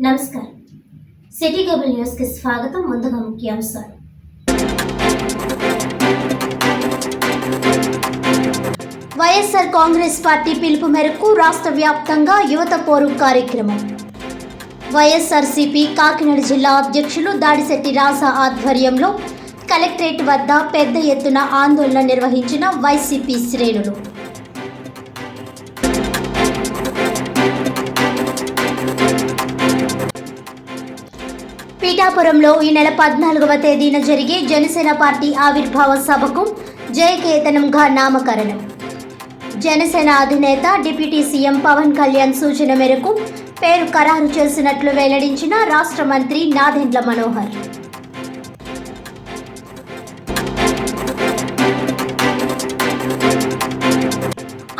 నమస్కారం. City cable news కి స్వాగతం. ముందుగా ముఖ్యాంశాలు. వైఎస్ఆర్ కాంగ్రెస్ పార్టీ పిలుపు మేరకు రాష్ట్ర వ్యాప్తంగా యువత పోరు కార్యక్రమం. వైఎస్ఆర్సీపీ కాకినాడ జిల్లా అధ్యక్షులు దాడిశెట్టి రాజా ఆధ్వర్యంలో కలెక్టరేట్ వద్ద పెద్ద ఎత్తున ఆందోళన నిర్వహించిన వైసీపీ శ్రేణులు. పీఠాపురంలో ఈ నెల 14వ తేదీన జరిగే జనసేన పార్టీ ఆవిర్భావ సభకు జయకేతనంగా నామకరణం. జనసేన అధినేత డిప్యూటీ సీఎం పవన్ కళ్యాణ్ సూచన మేరకు పేరు ఖరారు చేసినట్లు వెల్లడించిన రాష్ట్ర మంత్రి నాదెండ్ల మనోహర్.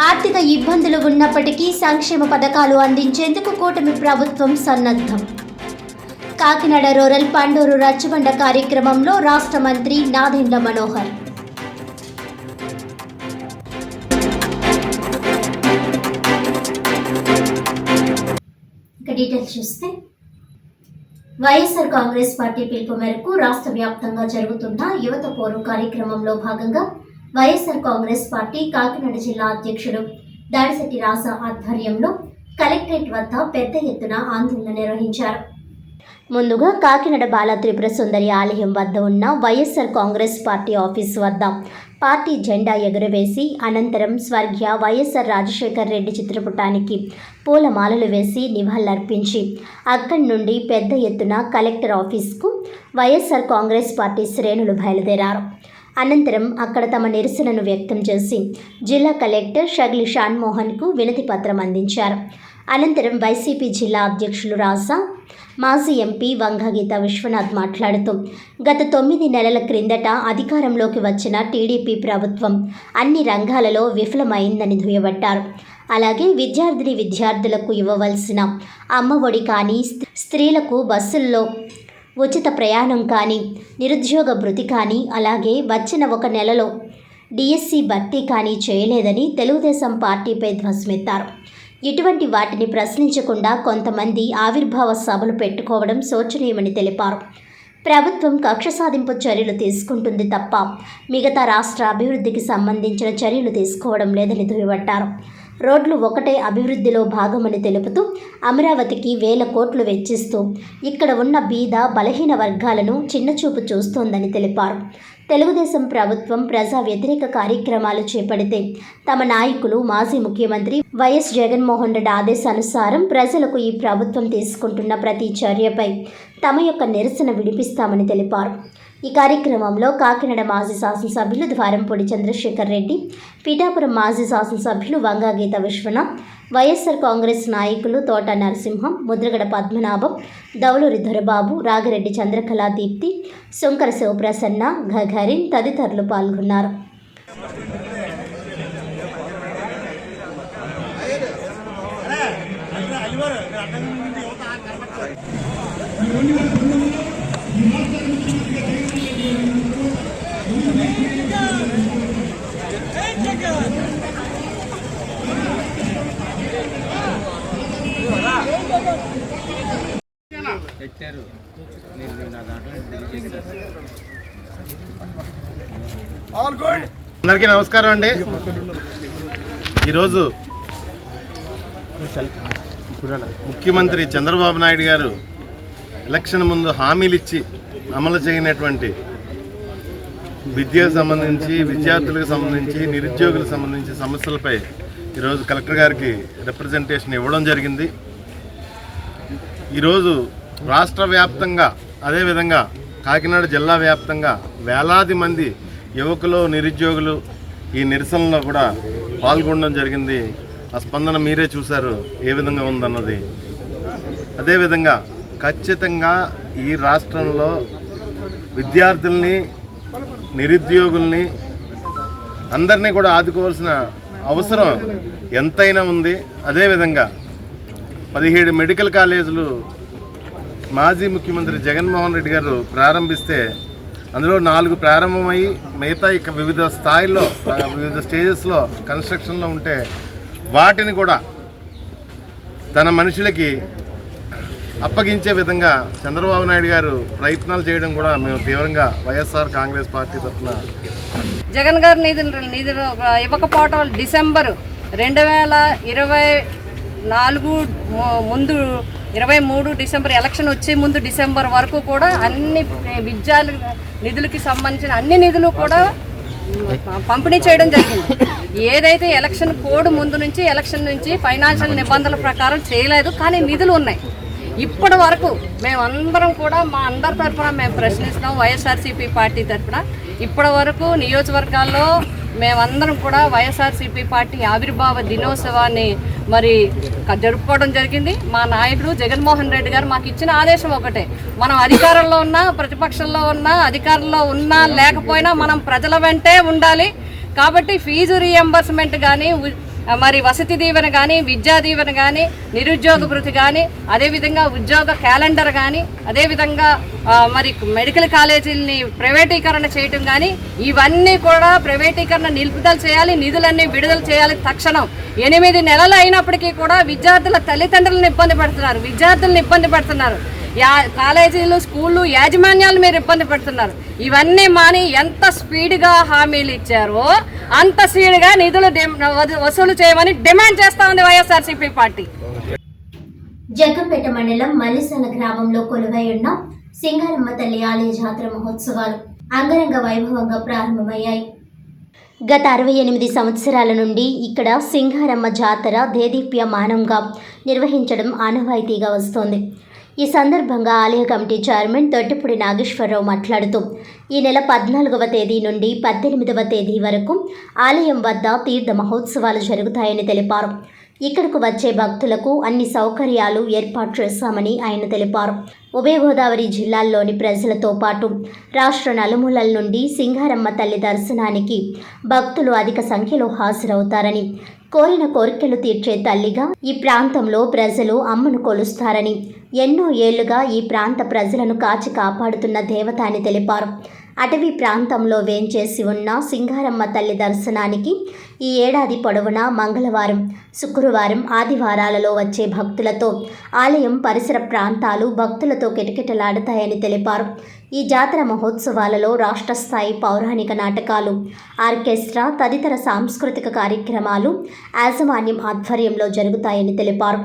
ఆర్థిక ఇబ్బందులు ఉన్నప్పటికీ సంక్షేమ పథకాలు అందించేందుకు కూటమి ప్రభుత్వం సన్నద్ధం. కాకినాడ రూరల్ పండూరు రచ్చబండ కార్యక్రమంలో రాష్ట్ర మంత్రి నాదెండ్ల మనోహర్. డీటెయిల్స్ చూస్తే, వైఎస్ఆర్ కాంగ్రెస్ పార్టీ పిలుపు మేరకు రాష్ట్ర వ్యాప్తంగా జరుగుతున్న యువత పోరు కార్యక్రమంలో భాగంగా వైఎస్ఆర్ కాంగ్రెస్ పార్టీ కాకినాడ జిల్లా అధ్యక్షుడు దాడిశెట్టి రాజా ఆధ్వర్యంలో కలెక్టరేట్ వద్ద పెద్ద ఎత్తున ఆందోళన నిర్వహించారు. ముందుగా కాకినాడ బాల త్రిపుర సుందరి ఆలయం వద్ద ఉన్న వైఎస్ఆర్ కాంగ్రెస్ పార్టీ ఆఫీసు వద్ద పార్టీ జెండా ఎగురవేసి అనంతరం స్వర్గీయ వైఎస్ఆర్ రాజశేఖర్ రెడ్డి చిత్రపటానికి పూలమాలలు వేసి నివాళులర్పించి అక్కడి నుండి పెద్ద ఎత్తున కలెక్టర్ ఆఫీస్కు వైఎస్ఆర్ కాంగ్రెస్ పార్టీ శ్రేణులు బయలుదేరారు. అనంతరం అక్కడ తమ నిరసనను వ్యక్తం చేసి జిల్లా కలెక్టర్ షగ్లి షాన్మోహన్కు వినతి పత్రం అందించారు. అనంతరం వైసీపీ జిల్లా అధ్యక్షులు రాజా, మాజీ ఎంపీ వంగగీత విశ్వనాథ్ మాట్లాడుతూ గత 9 నెలల క్రిందట అధికారంలోకి వచ్చిన టీడీపీ ప్రభుత్వం అన్ని రంగాలలో విఫలమైందని దుయ్యబట్టారు. అలాగే విద్యార్థులకు ఇవ్వవలసిన అమ్మఒడి కానీ, స్త్రీలకు బస్సుల్లో ఉచిత ప్రయాణం కానీ, నిరుద్యోగ భృతి కానీ, అలాగే వచ్చిన 1 నెలలో డిఎస్సి భర్తీ కానీ చేయలేదని తెలుగుదేశం పార్టీపై ధ్వజమెత్తారు. ఇటువంటి వాటిని ప్రశ్నించకుండా కొంతమంది ఆవిర్భావ సభలు పెట్టుకోవడం శోచనీయమని తెలిపారు. ప్రభుత్వం కక్ష సాధింపు చర్యలు తీసుకుంటుంది తప్ప మిగతా రాష్ట్ర అభివృద్ధికి సంబంధించిన చర్యలు తీసుకోవడం లేదని దుయ్యబట్టారు. రోడ్లు ఒకటే అభివృద్ధిలో భాగమని తెలుపుతూ అమరావతికి 1000 కోట్లు వెచ్చిస్తూ ఇక్కడ ఉన్న బీద బలహీన వర్గాలను చిన్నచూపు చూస్తోందని తెలిపారు. తెలుగుదేశం ప్రభుత్వం ప్రజా వ్యతిరేక కార్యక్రమాలు చేపడితే తమ నాయకులు మాజీ ముఖ్యమంత్రి వైఎస్ జగన్మోహన్ రెడ్డి ఆదేశానుసారం ప్రజలకు ఈ ప్రభుత్వం తీసుకుంటున్న ప్రతి చర్యపై తమ యొక్క నిరసన విడిపిస్తామని తెలిపారు. ఈ కార్యక్రమంలో కాకినాడ మాజీ శాసనసభ్యులు ద్వారంపూడి చంద్రశేఖర్ రెడ్డి, పీఠాపురం మాజీ శాసనసభ్యులు వంగగీత విశ్వనాథ్, వైఎస్ఆర్ కాంగ్రెస్ నాయకులు తోట నరసింహం, ముద్రగడ పద్మనాభం, దౌలూరి దొరబాబు, రాగిరెడ్డి చంద్రకళా దీప్తి, శంకర శివప్రసన్న, గగరిన్ తదితరులు పాల్గొన్నారు. అందరికీ నమస్కారం అండి. ఈరోజు ముఖ్యమంత్రి చంద్రబాబు నాయుడు గారు ఎలక్షన్ ముందు హామీలు ఇచ్చి అమలు చేయనటువంటి విద్యకు సంబంధించి, విద్యార్థులకు సంబంధించి, నిరుద్యోగులకు సంబంధించి సమస్యలపై ఈరోజు కలెక్టర్ గారికి రిప్రజెంటేషన్ ఇవ్వడం జరిగింది. ఈరోజు రాష్ట్ర వ్యాప్తంగా, అదేవిధంగా కాకినాడ జిల్లా వ్యాప్తంగా వేలాది మంది యువకులు, నిరుద్యోగులు ఈ నిరసనలో కూడా పాల్గొనడం జరిగింది. ఆ స్పందన మీరే చూశారు ఏ విధంగా ఉందన్నది. అదేవిధంగా ఖచ్చితంగా ఈ రాష్ట్రంలో విద్యార్థుల్ని, నిరుద్యోగుల్ని అందరినీ కూడా ఆదుకోవాల్సిన అవసరం ఎంతైనా ఉంది. అదేవిధంగా 17 మెడికల్ కాలేజీలు మాజీ ముఖ్యమంత్రి జగన్మోహన్ రెడ్డి గారు ప్రారంభిస్తే అందులో 4 ప్రారంభమయ్యి మిగతా ఇక వివిధ స్థాయిల్లో, వివిధ స్టేజెస్లో కన్స్ట్రక్షన్లో ఉంటే వాటిని కూడా తన మనుషులకి అప్పగించే విధంగా చంద్రబాబు నాయుడు గారు ప్రయత్నాలు చేయడం కూడా మేము తీవ్రంగా వైఎస్ఆర్ కాంగ్రెస్ పార్టీ తరఫున జగన్ గారు నిధులు ఇవ్వకపోవటం డిసెంబర్ 2024 ముందు 23 డిసెంబర్ ఎలక్షన్ వచ్చే ముందు డిసెంబర్ వరకు కూడా అన్ని విద్యా నిధులకి సంబంధించిన అన్ని నిధులు కూడా పంపిణీ చేయడం జరిగింది. ఏదైతే ఎలక్షన్ కోడ్ ముందు నుంచి ఎలక్షన్ నుంచి ఫైనాన్షియల్ నిబంధనల ప్రకారం చేయలేదు, కానీ నిధులు ఉన్నాయి. ఇప్పటి వరకు మేమందరం కూడా మా అందరి తరఫున మేము ప్రశ్నిస్తున్నాం. వైఎస్ఆర్సీపీ పార్టీ తరఫున ఇప్పటి వరకు నియోజకవర్గాల్లో మేమందరం కూడా వైఎస్ఆర్సీపీ పార్టీ ఆవిర్భావ దినోత్సవాన్ని మరి జరుపుకోవడం జరిగింది. మా నాయకుడు జగన్మోహన్ రెడ్డి గారు మాకు ఇచ్చిన ఆదేశం ఒకటే, మనం అధికారంలో ఉన్నా ప్రతిపక్షంలో ఉన్నా అధికారంలో ఉన్నా లేకపోయినా మనం ప్రజల వెంటే ఉండాలి. కాబట్టి ఫీజు రీఎంబర్స్మెంట్ కానీ మరి వసతి దీవెన కానీ విద్యా దీవెన కానీ నిరుద్యోగ భృతి కానీ అదేవిధంగా ఉద్యోగ క్యాలెండర్ కానీ అదేవిధంగా మరి మెడికల్ కాలేజీలని ప్రైవేటీకరణ చేయటం కానీ ఇవన్నీ కూడా ప్రైవేటీకరణ నిలుపుదల చేయాలి, నిధులన్నీ విడుదల చేయాలి తక్షణం. 8 నెలలు అయినప్పటికీ కూడా విద్యార్థుల తల్లిదండ్రులను ఇబ్బంది పెడుతున్నారు, కాలేజీలు స్కూళ్ళు యాజమాన్యాలు మీరు ఇబ్బంది పెడుతున్నారు. ఇవన్నీ మాని ఎంత స్పీడ్గా హామీలు ఇచ్చారో అంత స్పీడ్గా నిధులు వసూలు చేయమని డిమాండ్ చేస్తా ఉంది వైఎస్ఆర్సీపీ పార్టీ. జగ్గంపేట మండలం మల్లిసన గ్రామంలో కొలువై ఉన్న సింగారమ్మ తల్లి ఆలయ జాతర మహోత్సవాలు అంగరంగ వైభవంగా ప్రారంభమయ్యాయి. గత 68 సంవత్సరాల నుండి ఇక్కడ సింగారమ్మ జాతర దేదీప్యమానంగా నిర్వహించడం ఆనవాయితీగా వస్తోంది. ఈ సందర్భంగా ఆలయ కమిటీ చైర్మన్ తొట్టిపూడి నాగేశ్వరరావు మాట్లాడుతూ ఈ నెల 14వ తేదీ నుండి 18వ తేదీ వరకు ఆలయం వద్ద తీర్థ మహోత్సవాలు జరుగుతాయని తెలిపారు. ఇక్కడకు వచ్చే భక్తులకు అన్ని సౌకర్యాలు ఏర్పాటు చేశామని ఆయన తెలిపారు. ఉభయ గోదావరి జిల్లాల్లోని ప్రజలతో పాటు రాష్ట్ర నలుమూలల నుండి సింగారమ్మ తల్లి దర్శనానికి భక్తులు అధిక సంఖ్యలో హాజరవుతారని, కోరిన కోరికలు తీర్చే తల్లిగా ఈ ప్రాంతంలో ప్రజలు అమ్మను కొలుస్తారని, ఎన్నో ఏళ్లుగా ఈ ప్రాంత ప్రజలను కాచి కాపాడుతున్న దేవత అని తెలిపారు. అటవీ ప్రాంతంలో వేంచేసి ఉన్న సింగారమ్మ తల్లి దర్శనానికి ఈ ఏడాది పొడవునా మంగళవారం, శుక్రవారం, ఆదివారాలలో వచ్చే భక్తులతో ఆలయం పరిసర ప్రాంతాలు భక్తులతో కిటకిటలాడతాయని తెలిపారు. ఈ జాతర మహోత్సవాలలో రాష్ట్ర స్థాయి పౌరాణిక నాటకాలు, ఆర్కెస్ట్రా తదితర సాంస్కృతిక కార్యక్రమాలు యాజమాన్యం ఆధ్వర్యంలో జరుగుతాయని తెలిపారు.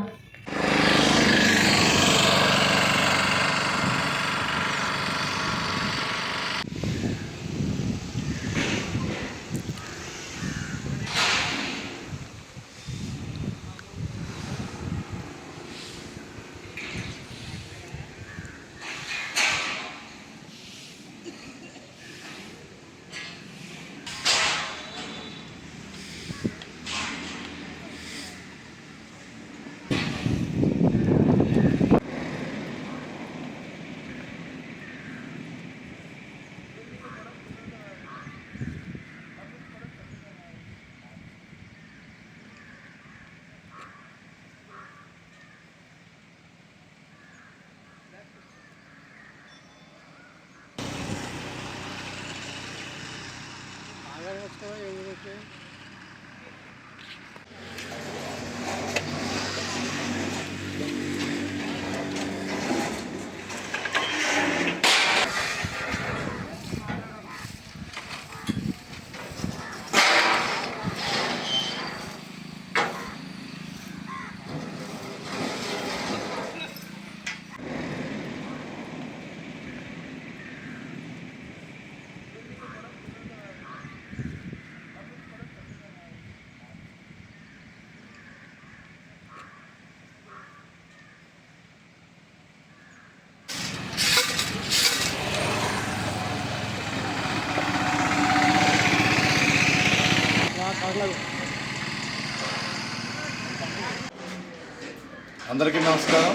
అందరికీ నమస్కారం.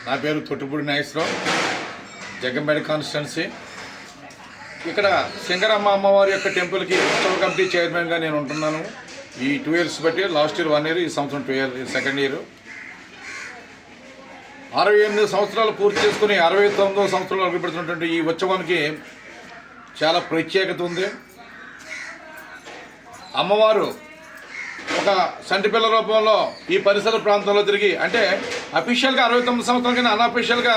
నా పేరు తొట్టిపూడి నాగేశ్వరరావు, జగ్గంపేట కాన్స్టిట్యున్సీ. ఇక్కడ సింగారమ్మ అమ్మవారి యొక్క టెంపుల్కి ఉత్సవ కమిటీ చైర్మన్గా నేను ఉంటున్నాను. ఈ 2 years బట్టి, లాస్ట్ ఇయర్ 1 year, ఈ సంవత్సరం 2 years, సెకండ్ ఇయర్. 68 సంవత్సరాలు పూర్తి చేసుకుని 69వ సంవత్సరంలో అడుగుపెడుతున్నటువంటి ఈ ఉత్సవానికి చాలా ప్రత్యేకత ఉంది. అమ్మవారు ఒక సంటిపిల్ల రూపంలో ఈ పరిసర ప్రాంతంలో తిరిగి, అంటే అఫీషియల్గా 69 సంవత్సరాలు కానీ అన్అఫీషియల్గా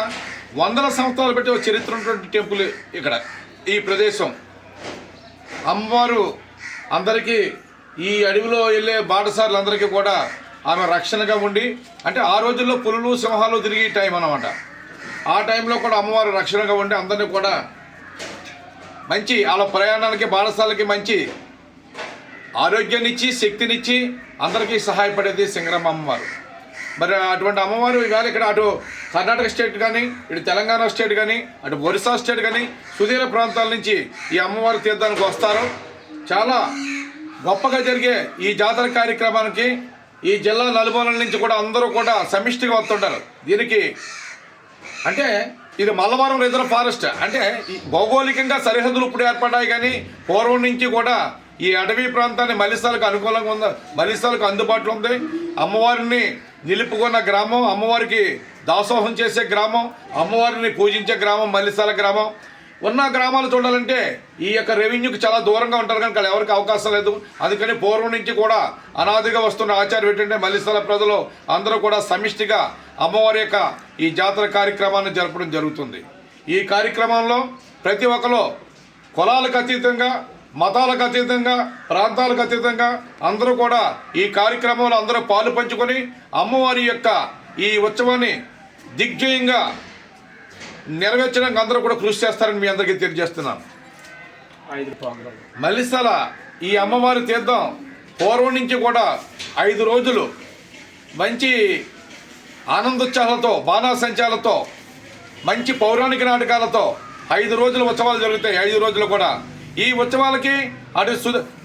వందల సంవత్సరాలు పెట్టి ఒక చరిత్ర ఉన్నటువంటి టెంపుల్ ఇక్కడ ఈ ప్రదేశం. అమ్మవారు అందరికీ ఈ అడవిలో వెళ్ళే బాటసారులందరికీ కూడా ఆమె రక్షణగా ఉండి, అంటే ఆ రోజుల్లో పులులు సింహాలు తిరిగి టైం అన్నమాట. ఆ టైంలో కూడా అమ్మవారు రక్షణగా ఉండి అందరినీ కూడా మంచి వాళ్ళ ప్రయాణానికి బాటసాలకి మంచి ఆరోగ్యాన్నిచ్చి శక్తినిచ్చి అందరికీ సహాయపడేది సింగరమ్మ అమ్మవారు. మరి అటువంటి అమ్మవారు ఇవాళ ఇక్కడ అటు కర్ణాటక స్టేట్ కానీ, ఇటు తెలంగాణ స్టేట్ కానీ, అటు ఒరిస్సా స్టేట్ కానీ సుదూర ప్రాంతాల నుంచి ఈ అమ్మవారి తీర్థానికి వస్తారు. చాలా గొప్పగా జరిగే ఈ జాతర కార్యక్రమానికి ఈ జిల్లా నలుమూలల నుంచి కూడా అందరూ కూడా సమిష్టిగా వస్తుంటారు. దీనికి అంటే ఇది మల్లవరం రిజర్వ్ ఫారెస్ట్, అంటే ఈ భౌగోళికంగా సరిహద్దులు ఇప్పుడు ఏర్పడ్డాయి, కానీ పూర్వం నుంచి కూడా ఈ అటవీ ప్రాంతాన్ని మలిసాలకు అనుకూలంగా ఉంది, మలిసాలకు అందుబాటులో ఉంది. అమ్మవారిని నిలుపుకున్న గ్రామం, అమ్మవారికి దాసోహం చేసే గ్రామం, అమ్మవారిని పూజించే గ్రామం మలిసాల గ్రామం. ఉన్న గ్రామాలు చూడాలంటే ఈ యొక్క రెవెన్యూకి చాలా దూరంగా ఉంటారు కనుక ఎవరికి అవకాశం లేదు. అందుకని పూర్వం నుంచి కూడా అనాదిగా వస్తున్న ఆచారం ఏంటంటే మలిసాల ప్రజలు అందరూ కూడా సమిష్టిగా అమ్మవారి యొక్క ఈ జాతర కార్యక్రమాన్ని జరపడం జరుగుతుంది. ఈ కార్యక్రమంలో ప్రతి ఒక్కరు కులాలకు అతీతంగా, మతాలకు అతీతంగా, ప్రాంతాలకు అతీతంగా అందరూ కూడా ఈ కార్యక్రమంలో అందరూ పాలు పంచుకొని అమ్మవారి యొక్క ఈ ఉత్సవాన్ని దిగ్విజయంగా నెరవేర్చడానికి అందరూ కూడా కృషి చేస్తారని మీ అందరికీ తెలియజేస్తున్నాను. మలిసాల ఈ అమ్మవారి తీర్థం పూర్వం నుంచి కూడా 5 రోజులు మంచి ఆనందోత్సాహాలతో, బాణాసంచాలతో, మంచి పౌరాణిక నాటకాలతో 5 రోజుల ఉత్సవాలు జరుగుతాయి. 5 రోజులు కూడా ఈ ఉత్సవాలకి అటు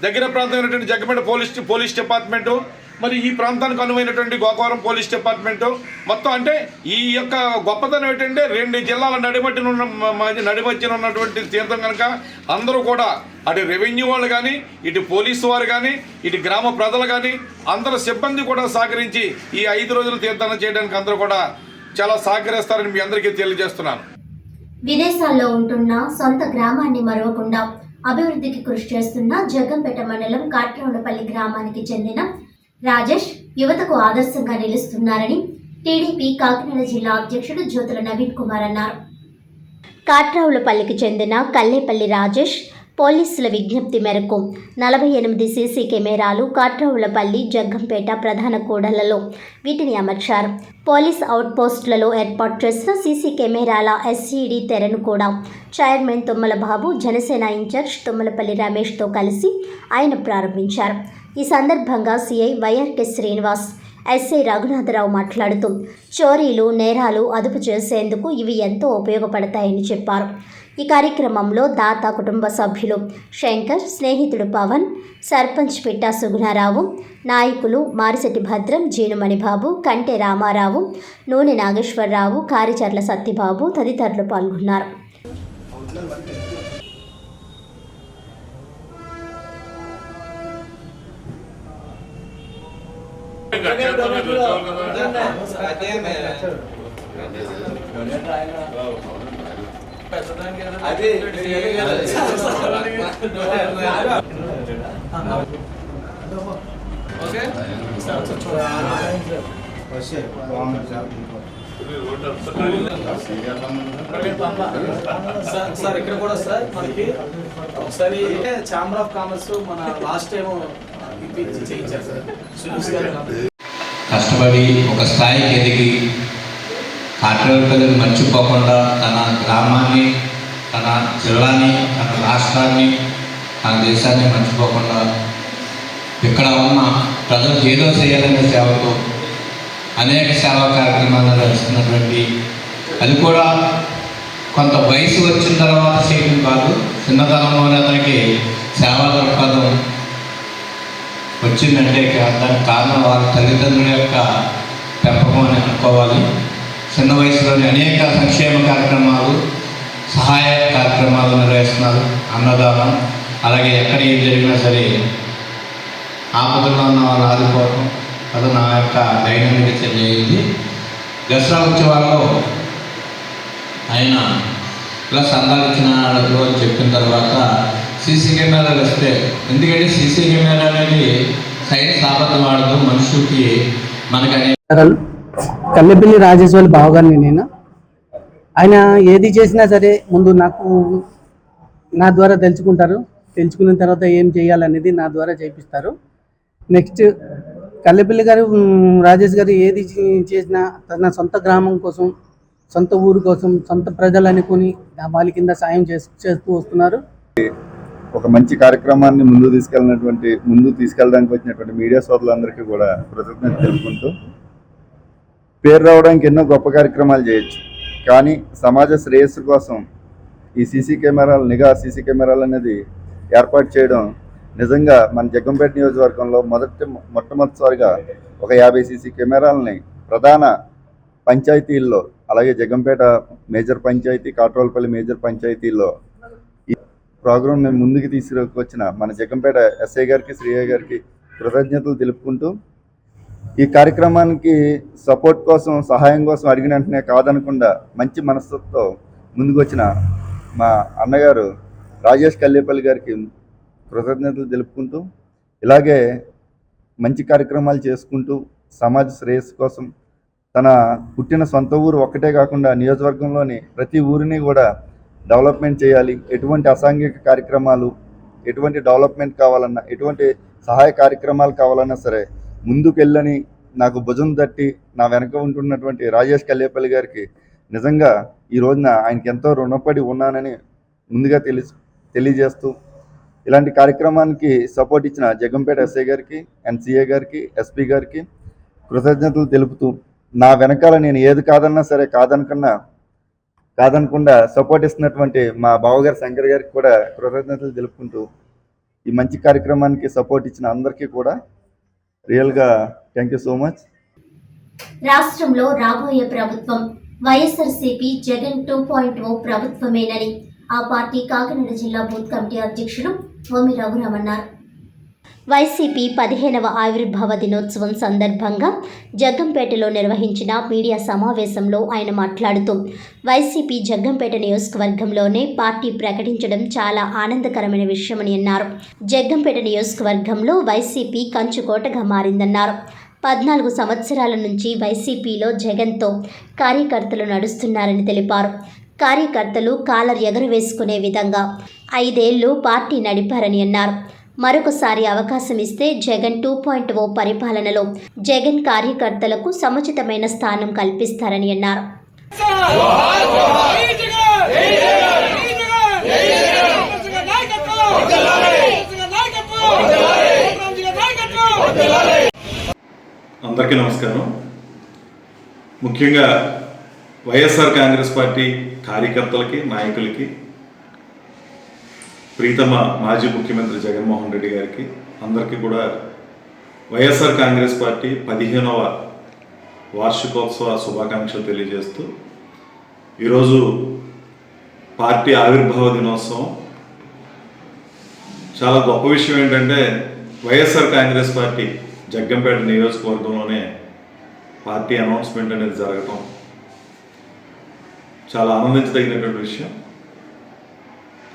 దగ్గర ప్రాంతమైనటువంటి జగ్గంపేట పోలీస్ డిపార్ట్మెంటు, మరి ఈ ప్రాంతానికి అనువైనటువంటి గోకవరం పోలీస్ డిపార్ట్మెంటు మొత్తం, అంటే ఈ యొక్క గొప్పతనం ఏంటంటే 2 జిల్లాల నడిమధ్యన ఉన్నటువంటి తీర్థం కనుక అందరూ కూడా అటు రెవెన్యూ వాళ్ళు కానీ, ఇటు పోలీసు వారు కానీ, ఇటు గ్రామ ప్రజలు కానీ అందరూ సిబ్బంది కూడా సహకరించి ఈ 5 రోజులు తీర్థాన్ని చేయడానికి అందరూ కూడా చాలా సహకరిస్తారని మీ అందరికీ తెలియజేస్తున్నాను. విదేశాల్లో ఉంటున్న సొంత గ్రామాన్ని మరవకుండా అభివృద్ధికి కృషి చేస్తున్న జగ్గంపేట మండలం కాట్రౌలపల్లి గ్రామానికి చెందిన రాజేష్ యువతకు ఆదర్శంగా నిలుస్తున్నారని టీడీపీ కాకినాడ జిల్లా అధ్యక్షుడు జ్యోతుల నవీన్ కుమార్ అన్నారు. కాట్రౌలపల్లికి చెందిన కల్లేపల్లి రాజేష్ పోలీసుల విజ్ఞప్తి మేరకు 48 సీసీ కెమెరాలు కాట్రౌలపల్లి, జగ్గంపేట ప్రధాన కూడళ్లలో వీటిని అమర్చారు. పోలీస్ అవుట్ పోస్టులలో ఏర్పాటు చేసిన సీసీ కెమెరాల ఎస్సీడీ తెరను కూడా చైర్మన్ తుమ్మల బాబు, జనసేన ఇన్ఛార్జ్ తుమ్మలపల్లి రమేష్తో కలిసి ఆయన ప్రారంభించారు. ఈ సందర్భంగా CI YRK Srinivas, SI Raghunatha Rao మాట్లాడుతూ చోరీలు, నేరాలు అదుపు చేసేందుకు ఇవి ఎంతో ఉపయోగపడతాయని చెప్పారు. ఈ కార్యక్రమంలో దాత కుటుంబ సభ్యులు శంకర్, స్నేహితుడు పవన్, సర్పంచ్ పిట్టా సుగుణారావు, నాయకులు మారిశెట్టి భద్రం, జీనుమణిబాబు, కంటె రామారావు, నూనె నాగేశ్వరరావు, కారిచర్ల సత్యబాబు తదితరులు పాల్గొన్నారు. సార్ ఇక్కడ కూడా సార్ మనకి ఒకసారి ఛాంబర్ ఆఫ్ కామర్స్ మన లాస్ట్ టైం చేయించారు సార్. కష్టపడి ఒక స్థాయికి ఎదిగి కాట్రౌలపల్లిని మర్చిపోకుండా తన గ్రామాన్ని, తన జిల్లాని, తన రాష్ట్రాన్ని, తన దేశాన్ని మర్చిపోకుండా ఇక్కడ ఉన్న ప్రజలకు ఏదో చేయాలనే సేవతో అనేక సేవా కార్యక్రమాలు నడుస్తున్నటువంటి, అది కూడా కొంత వయసు వచ్చిన తర్వాత చేయడం కాదు, చిన్నతనంలోనే అతనికి సేవా దృక్పథం వచ్చిందంటే దానికి కారణం వాళ్ళ తల్లిదండ్రుల యొక్క పెంపకం అని అనుకోవాలి. చిన్న వయసులోని అనేక సంక్షేమ కార్యక్రమాలు, సహాయ కార్యక్రమాలు నిర్వహిస్తున్నారు. అన్నదానం, అలాగే ఎక్కడ ఏం జరిగినా సరే ఆపదల్లో ఉన్న వాళ్ళు ఆదుకోవడం, అది నా యొక్క దైనందిక చర్య అయింది. దసరా ఉత్సవాల్లో ఆయన ప్లస్ అందాలిచ్చిన అని చెప్పిన తర్వాత సీసీ కెమెరాలు వస్తే, ఎందుకంటే సీసీ కెమెరా అనేది సైన్స్ ఆపద వాడదు, మనుషులకి మనకు కల్లెపల్లి రాజేశ్వరి బావగారిని నేను. ఆయన ఏది చేసినా సరే ముందు నా ద్వారా తెలుసుకున్న తర్వాత ఏం చేయాలనేది నా ద్వారా చేపిస్తారు. నెక్స్ట్ కల్లెపల్లి గారు రాజేష్ గారు ఏది చేసినా తన సొంత గ్రామం కోసం, సొంత ఊరు కోసం, సొంత ప్రజలు అనుకుని వాళ్ళ కింద సాయం చేస్తూ వస్తున్నారు. ఒక మంచి కార్యక్రమాన్ని ముందు తీసుకెళ్ళడానికి వచ్చినటువంటి మీడియా సోదరులందరికీ కూడా కృతజ్ఞత తెలుపుకుంటూ, పేరు రావడానికి ఎన్నో గొప్ప కార్యక్రమాలు చేయొచ్చు, కానీ సమాజ శ్రేయస్సు కోసం ఈ నిఘా సీసీ కెమెరాలు అనేది ఏర్పాటు చేయడం నిజంగా మన జగ్గంపేట నియోజకవర్గంలో మొట్టమొదటిసారిగా ఒక 50 సీసీ కెమెరాలని ప్రధాన పంచాయతీల్లో, అలాగే జగ్గంపేట మేజర్ పంచాయతీ, కాట్రోలపల్లి మేజర్ పంచాయతీల్లో ఈ ప్రోగ్రాంని ముందుకు తీసుకొచ్చిన మన జగ్గంపేట ఎస్ఐ గారికి, శ్రీఐ గారికి కృతజ్ఞతలు తెలుపుకుంటూ, ఈ కార్యక్రమానికి సపోర్ట్ కోసం, సహాయం కోసం అడిగిన వెంటనే కాదనకుండా మంచి మనస్సుతో ముందుకు వచ్చిన మా అన్నగారు రాజేష్ కల్లేపల్లి గారికి కృతజ్ఞతలు తెలుపుకుంటూ, ఇలాగే మంచి కార్యక్రమాలు చేసుకుంటూ సమాజ శ్రేయస్సు కోసం తన పుట్టిన సొంత ఊరు ఒక్కటే కాకుండా నియోజకవర్గంలోని ప్రతి ఊరిని కూడా డెవలప్మెంట్ చేయాలి, ఎటువంటి అసాంఘిక కార్యక్రమాలు, ఎటువంటి డెవలప్మెంట్ కావాలన్నా, ఎటువంటి సహాయ కార్యక్రమాలు కావాలన్నా సరే ముందుకెళ్ళని నాకు భుజం తట్టి నా వెనక ఉంటున్నటువంటి రాజేష్ కల్లేపల్లి గారికి నిజంగా ఈ రోజున ఆయనకి ఎంతో రుణపడి ఉన్నానని ముందుగా తెలియజేస్తూ, ఇలాంటి కార్యక్రమానికి సపోర్ట్ ఇచ్చిన జగ్గంపేట ఎస్ఐ గారికి, ఎన్సీఏ గారికి, ఎస్పీ గారికి కృతజ్ఞతలు తెలుపుతూ, నా వెనకాల నేను ఏది కాదన్నా సరే కాదనకుండా సపోర్ట్ ఇస్తున్నటువంటి మా బావగారు శంకర్ గారికి కూడా కృతజ్ఞతలు తెలుపుకుంటూ, ఈ మంచి కార్యక్రమానికి సపోర్ట్ ఇచ్చిన అందరికీ కూడా రియల్గా థ్యాంక్ యూ సో మచ్. రాష్ట్రంలో రాబోయే ప్రభుత్వం వైఎస్ఆర్సీపీ జగన్ 2.0 ప్రభుత్వమేనని ఆ పార్టీ కాకినాడ జిల్లా బూత్ కమిటీ అధ్యక్షులు ఓమి రఘురామ్ అన్నారు. వైసీపీ 15వ ఆవిర్భావ దినోత్సవం సందర్భంగా జగ్గంపేటలో నిర్వహించిన మీడియా సమావేశంలో ఆయన మాట్లాడుతూ, వైసీపీ జగ్గంపేట నియోజకవర్గంలోనే పార్టీ ప్రకటించడం చాలా ఆనందకరమైన విషయమని అన్నారు. జగ్గంపేట నియోజకవర్గంలో వైసీపీ కంచుకోటగా మారిందన్నారు. 14 సంవత్సరాల నుంచి వైసీపీలో జగన్తో కార్యకర్తలు నడుస్తున్నారని తెలిపారు. కార్యకర్తలు కాలర్ ఎగరవేసుకునే విధంగా 5 ఏళ్లు పార్టీ నడిపారని అన్నారు. మరొకసారి అవకాశం ఇస్తే జగన్ 2.0 పరిపాలనలో జగన్ కార్యకర్తలకు సముచితమైన స్థానం కల్పిస్తారని అన్నారు. అందరికీ నమస్కారం. ముఖ్యంగా వైఎస్ఆర్ కాంగ్రెస్ పార్టీ కార్యకర్తలకి, నాయకులకి, ప్రీతమ మాజీ ముఖ్యమంత్రి జగన్మోహన్ రెడ్డి గారికి అందరికీ కూడా వైఎస్ఆర్ కాంగ్రెస్ పార్టీ 15వ వార్షికోత్సవ శుభాకాంక్షలు తెలియజేస్తూ, ఈరోజు పార్టీ ఆవిర్భావ దినోత్సవం. చాలా గొప్ప విషయం ఏంటంటే వైఎస్ఆర్ కాంగ్రెస్ పార్టీ జగ్గంపేట నియోజకవర్గంలోనే పార్టీ అనౌన్స్మెంట్ అనేది జరగటం చాలా ఆనందించదగినటువంటి విషయం.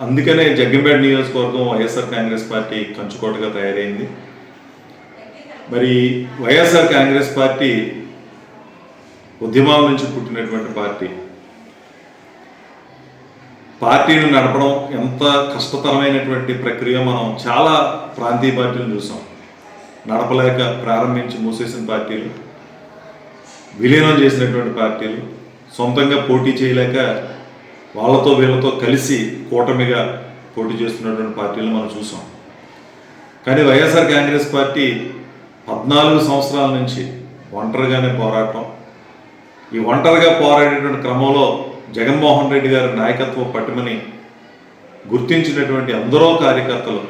అందుకనే జగ్గంపేట నియోజకవర్గం వైఎస్ఆర్ కాంగ్రెస్ పార్టీ కంచుకోటగా తయారైంది. మరి వైఎస్ఆర్ కాంగ్రెస్ పార్టీ ఉద్యమాల నుంచి పుట్టినటువంటి పార్టీని నడపడం ఎంత కష్టతరమైనటువంటి ప్రక్రియ మనం చాలా ప్రాంతీయ పార్టీలు చూసాం. నడపలేక ప్రారంభించి మూసేసిన పార్టీలు, విలీనం చేసినటువంటి పార్టీలు, సొంతంగా పోటీ చేయలేక వాళ్ళతో వీళ్ళతో కలిసి కూటమిగా పోటీ చేస్తున్నటువంటి పార్టీలు మనం చూసాం. కానీ వైఎస్ఆర్ కాంగ్రెస్ పార్టీ 14 సంవత్సరాల నుంచి ఒంటరిగానే పోరాటం. ఈ ఒంటరిగా పోరాడేటువంటి క్రమంలో జగన్మోహన్ రెడ్డి గారి నాయకత్వ పట్టుమని గుర్తించినటువంటి అందరూ కార్యకర్తలు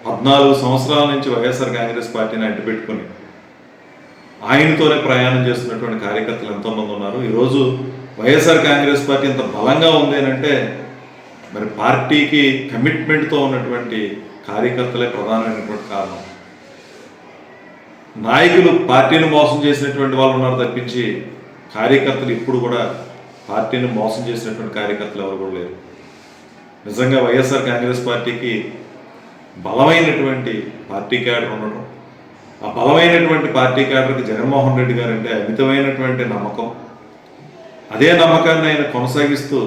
14 సంవత్సరాల నుంచి వైఎస్ఆర్ కాంగ్రెస్ పార్టీని అడ్డుపెట్టుకుని ఆయనతోనే ప్రయాణం చేస్తున్నటువంటి కార్యకర్తలు ఎంతోమంది ఉన్నారు. ఈరోజు వైఎస్ఆర్ కాంగ్రెస్ పార్టీ ఇంత బలంగా ఉంది అంటే మరి పార్టీకి కమిట్మెంట్తో ఉన్నటువంటి కార్యకర్తలే ప్రధానమైనటువంటి కారణం. నాయకులు పార్టీని మోసం చేసినటువంటి వాళ్ళు ఉన్నారు తప్పించి కార్యకర్తలు ఇప్పుడు కూడా పార్టీని మోసం చేసినటువంటి కార్యకర్తలు ఎవరు కూడా లేరు. నిజంగా వైఎస్ఆర్ కాంగ్రెస్ పార్టీకి బలమైనటువంటి పార్టీ క్యాడర్ ఉండడం, ఆ బలమైనటువంటి పార్టీ క్యాడర్కి జగన్మోహన్ రెడ్డి గారు అంటే అమితమైనటువంటి నమ్మకం. అదే నమ్మకాన్ని ఆయన కొనసాగిస్తూ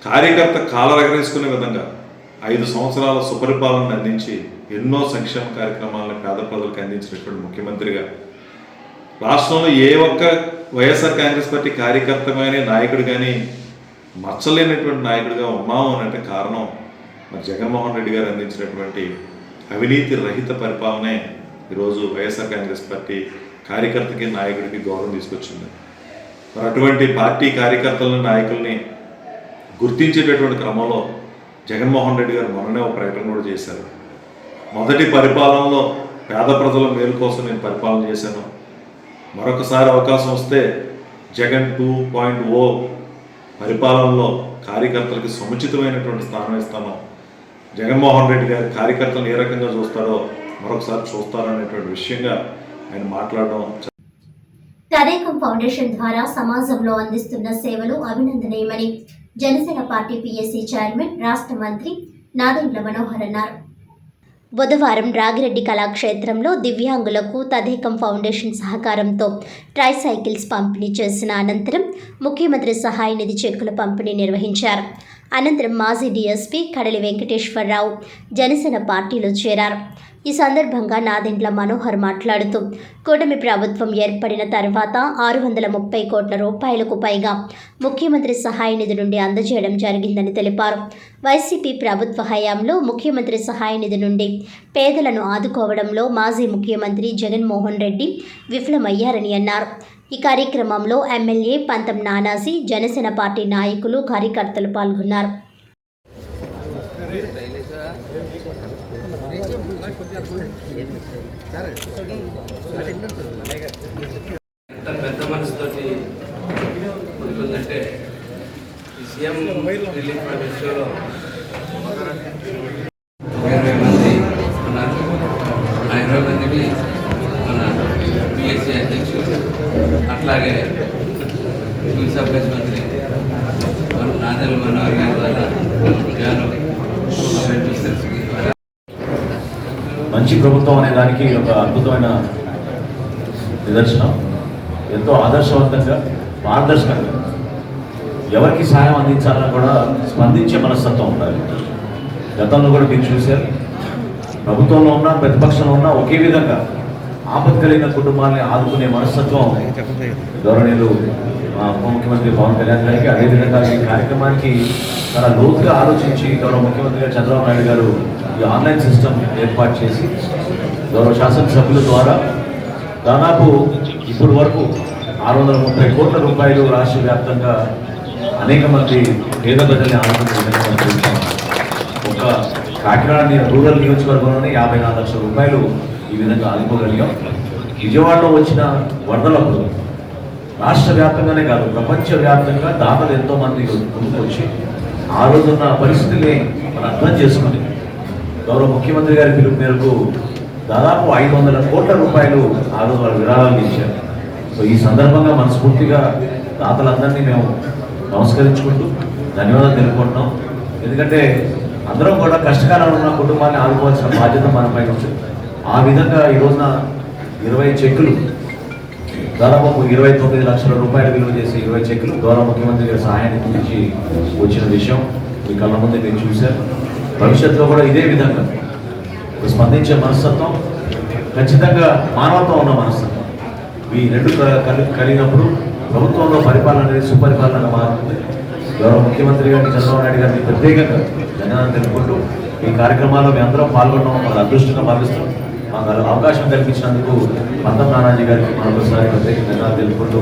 కార్యకర్త కాలరగరేసుకునే విధంగా 5 సంవత్సరాల సుపరిపాలన అందించి ఎన్నో సంక్షేమ కార్యక్రమాలను పేద ప్రజలకు అందించినటువంటి ముఖ్యమంత్రిగా రాష్ట్రంలో ఏ ఒక్క వైఎస్ఆర్ కాంగ్రెస్ పార్టీ కార్యకర్త కానీ నాయకుడు కానీ మచ్చలేనటువంటి నాయకుడిగా ఉన్నాము అని అంటే కారణం మరి జగన్మోహన్ రెడ్డి గారు అందించినటువంటి అవినీతి రహిత పరిపాలనే ఈరోజు వైఎస్ఆర్ కాంగ్రెస్ పార్టీ కార్యకర్తకి నాయకుడికి గౌరవం తీసుకొచ్చింది. మరి అటువంటి పార్టీ కార్యకర్తలని నాయకుల్ని గుర్తించేటటువంటి క్రమంలో జగన్మోహన్ రెడ్డి గారు మొన్ననే ఒక ప్రకటన కూడా చేశారు. మొదటి పరిపాలనలో పేద ప్రజల మేలు కోసం నేను పరిపాలన చేశాను, మరొకసారి అవకాశం వస్తే జగన్ 2.0 పరిపాలనలో కార్యకర్తలకు సముచితమైనటువంటి స్థానం ఇస్తాను, జగన్మోహన్ రెడ్డి గారి కార్యకర్తలను ఏ రకంగా చూస్తారో మరొకసారి చూస్తారనేటువంటి విషయంగా ఆయన మాట్లాడడం. తదేకం ఫౌండేషన్ ద్వారా సమాజంలో అందిస్తున్న సేవలు అభినందనీయమని జనసేన పార్టీ పిఎస్సి చైర్మన్ రాష్ట్ర మంత్రి నాదెండ్ల మనోహర్ అన్నారు. బుధవారం రాగిరెడ్డి కళాక్షేత్రంలో దివ్యాంగులకు తదేకం ఫౌండేషన్ సహకారంతో ట్రైసైకిల్స్ పంపిణీ చేసిన అనంతరం ముఖ్యమంత్రి సహాయ నిధి చెక్కుల పంపిణీ నిర్వహించారు. అనంతరం మాజీ డీఎస్పీ కడలి వెంకటేశ్వరరావు జనసేన పార్టీలో చేరారు. ఈ సందర్భంగా నాదెండ్ల మనోహర్ మాట్లాడుతూ కూటమి ప్రభుత్వం ఏర్పడిన తర్వాత 630 కోట్ల రూపాయలకు పైగా ముఖ్యమంత్రి సహాయ నిధి నుండి అందజేయడం జరిగిందని తెలిపారు. వైసీపీ ప్రభుత్వ హయాంలో ముఖ్యమంత్రి సహాయ నిధి నుండి పేదలను ఆదుకోవడంలో మాజీ ముఖ్యమంత్రి జగన్మోహన్ రెడ్డి విఫలమయ్యారని అన్నారు. ఈ కార్యక్రమంలో ఎమ్మెల్యే పంతం నానాజీ, జనసేన పార్టీ నాయకులు, కార్యకర్తలు పాల్గొన్నారు. పెద్ద మనసుతోటి ఉంటుందంటే ఈ సీఎం రిలీఫ్ విషయంలో 20 మంది ఉన్నారు. ఆ 20 మందికి మన పిఎస్సి అధ్యక్షుడు, అట్లాగే సివిల్ సప్లైస్ మంత్రి నాదెండ్ల మనోహర్ గారి ద్వారా మంచి ప్రభుత్వం అనే దానికి ఒక అద్భుతమైన నిదర్శనం. ఎంతో ఆదర్శవంతంగా, పారదర్శకంగా ఎవరికి సహాయం అందించాలని కూడా స్పందించే మనస్తత్వం ఉండాలి. గతంలో కూడా మీరు చూశారు, ప్రభుత్వంలో ఉన్నా ప్రతిపక్షంలో ఉన్నా ఒకే విధంగా ఆపద కలిగిన కుటుంబాన్ని ఆదుకునే మనస్తత్వం గౌరవనీయులు ఉప ముఖ్యమంత్రి పవన్ కళ్యాణ్ గారికి, అదేవిధంగా ఈ కార్యక్రమానికి చాలా లోతుగా ఆలోచించి గౌరవ ముఖ్యమంత్రి చంద్రబాబు నాయుడు గారు ఈ ఆన్లైన్ సిస్టమ్ ఏర్పాటు చేసి గౌరవ శాసనసభ్యుల ద్వారా దాదాపు ఇప్పటి వరకు 630 కోట్ల రూపాయలు రాష్ట్ర వ్యాప్తంగా అనేక మంది పేద ప్రజల్ని ఆదుకునే ఒక కాకినాడ రూరల్ నియోజకవర్గంలోనే 54 లక్షల రూపాయలు ఈ విధంగా ఆదుకోగలిగాం. విజయవాడలో వచ్చిన వరదలకు రాష్ట్ర వ్యాప్తంగానే కాదు, ప్రపంచవ్యాప్తంగా దాతలు ఎంతోమంది ముందుకు వచ్చి ఆ రోజున్న పరిస్థితిని మనం అర్థం చేసుకుని గౌరవ ముఖ్యమంత్రి గారి పిలుపు మేరకు దాదాపు 500 కోట్ల రూపాయలు ఆ రోజు వాళ్ళు విరాళాలు ఇచ్చారు. సో ఈ సందర్భంగా మనస్ఫూర్తిగా దాతలందరినీ మేము నమస్కరించుకుంటూ ధన్యవాదాలు తెలుపుకుంటున్నాం. ఎందుకంటే అందరం కూడా కష్టకాలంలో ఉన్న కుటుంబాన్ని ఆదుకోవాల్సిన బాధ్యత మన పైన ఉంటుంది. ఆ విధంగా ఈ రోజున 20 చెక్కులు, దాదాపు 29 లక్షల రూపాయలు విలువ చేసే 20 చెక్కులు గౌరవ ముఖ్యమంత్రి గారి సహాయాన్ని గురించి వచ్చిన విషయం మీ కళ్ళ ముందే మీరు చూశారు. భవిష్యత్తులో కూడా ఇదే విధంగా స్పందించే మనస్తత్వం, ఖచ్చితంగా మానవత్వం ఉన్న మనస్తత్వం, ఈ రెండు కలిగినప్పుడు ప్రభుత్వంలో పరిపాలన అనేది సుపరిపాలనగా మారుతుంది. గౌరవ ముఖ్యమంత్రి గారిని చంద్రబాబు నాయుడు గారిని ప్రత్యేకంగా ధన్యవాదాలు తెలుపుకుంటూ ఈ కార్యక్రమాల్లో మేము అందరం పాల్గొనడం మన అదృష్టంగా భావిస్తున్నాం. మాకు అవకాశం కల్పించినందుకు పంతం నానాజీ గారికి మరొకసారి ప్రత్యేక ధన్యవాదాలు తెలుపుకుంటూ